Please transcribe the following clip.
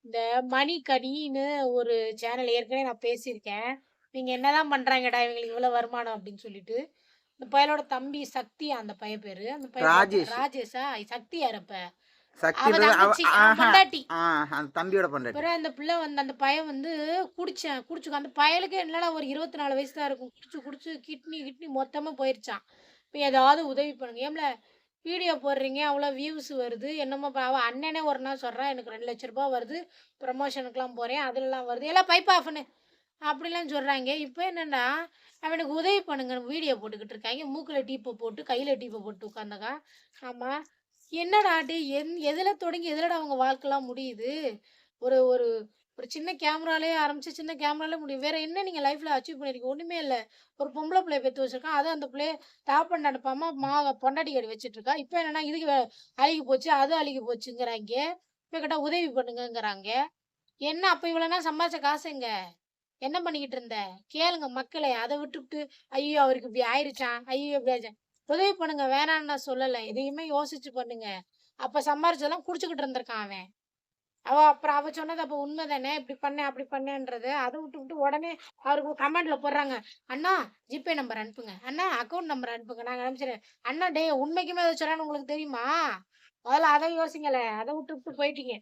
இந்த மணிக்கணின்னு ஒரு சேனல் ஏற்கனவே நான் பேசியிருக்கேன். நீங்க என்னதான் பண்றாங்கடா இவங்களுக்கு இவ்வளோ வருமானம் அப்படின்னு சொல்லிட்டு. இந்த பயலோட தம்பி சக்தியா அந்த பையன் பேரு. அந்த பையன் பேர் ராஜேஷ். ராஜேஷா? சக்தி யாரு அப்ப? அவ சக்தின்றது தங்கச்சி, அவன் ஆஹா. பொண்டாட்டி. அந்த தம்பியோட பொண்டாட்டி. பிறகு அந்த பிள்ளை வந்து அந்த பையன் வந்து குடிச்சுக்க அந்த பயலுக்கு என்னடா ஒரு 24 வயசு தான் இருக்கும். குடிச்சு குடிச்சு கிட்னி கிட்னி மொத்தமா போயிருச்சாம். இப்ப ஏதாவது உதவி பண்ணுங்க. ஏம்ல வீடியோ போடுறீங்க, அவ்வளோ வியூஸ் வருது. என்னமோ அவ அண்ணனே ஒரு நாள் சொல்றான், எனக்கு ரூ. 2,00,000 வருது. ப்ரமோஷனுக்குலாம் போறேன். அதுலலாம் வருது. எல்லாம் பைப் ஆஃப்ன்னு அப்படிலாம் சொல்றாய்ங்க. இப்ப என்னன்னா, அவனுக்கு உதவி பண்ணுங்கன்னு வீடியோ போட்டுக்கிட்டு இருக்காய்ங்க. மூக்குல டீப்ப போட்டு, கையில டீப்ப போட்டு உட்கார்ந்தாக்கா. ஆமா. என்னடா டேய் எதுல தொடங்கி எதுலடா அவங்க வாழ்க்கைலாம் முடியுது? ஒரு ஒரு ஒரு சின்ன கேமராலயே ஆரம்பிச்சு, சின்ன கேமரால முடியும். வேற என்ன நீங்க லைஃப்ல அச்சீவ் பண்ணியிருக்கீங்க? ஒண்ணுமே இல்ல. ஒரு பொம்பள புள்ளைய பெத்து வச்சிருக்கான். அதுவும் அந்த புள்ளைய தகப்பன்ட்ட அனுப்பாம பொண்டாட்டி கடி வச்சுட்டு இருக்கா. இப்ப என்னன்னா இதுக்கு அழுகி போச்சு, அது அழுகி போச்சுங்கிறாய்ங்க. இப்ப கேட்டா உதவி பண்ணுங்கங்கிறாங்க. என்ன அப்ப இவ்வளோ நாள் சம்பாதிச்ச காசு எங்க? என்ன பண்ணிக்கிட்டு இருந்த? கேளுங்க மக்களே. அத விட்டுப்புட்டு, ஐயோ! அவருக்கு இப்படி ஆயிருச்சாம். ஐயோ! இப்படி ஆயிருச்சாம். உதவி பண்ணுங்க. வேணான்னு நான் சொல்லல. எதையுமே யோசிச்சு பண்ணுங்க. அப்ப சம்பாரிச்சதெல்லாம் குடிச்சுக்கிட்டு இருந்திருக்கான் அவன். அப்புறம் அவ சொன்னது அப்ப உண்ம தானே! இப்படி பண்ணேன், அப்படி பண்ணேன்றது. அத விட்டுப்புட்டு உடனே அவருக்கு கமெண்ட்ல போடுறாங்க. "அண்ணா ஜிபே நம்பர் அனுப்புங்க. அண்ணா அக்கவுண்ட் நம்பர் அனுப்புங்க. நாங்க அனுப்பிச்சுறேன்." அண்ணா டேய் உண்மைக்குமே அத சொன்னான்னு உங்களுக்கு தெரியுமா? முதல்ல அத யோசிங்களேன். அத விட்டுப்புட்டு போயிட்டீங்க.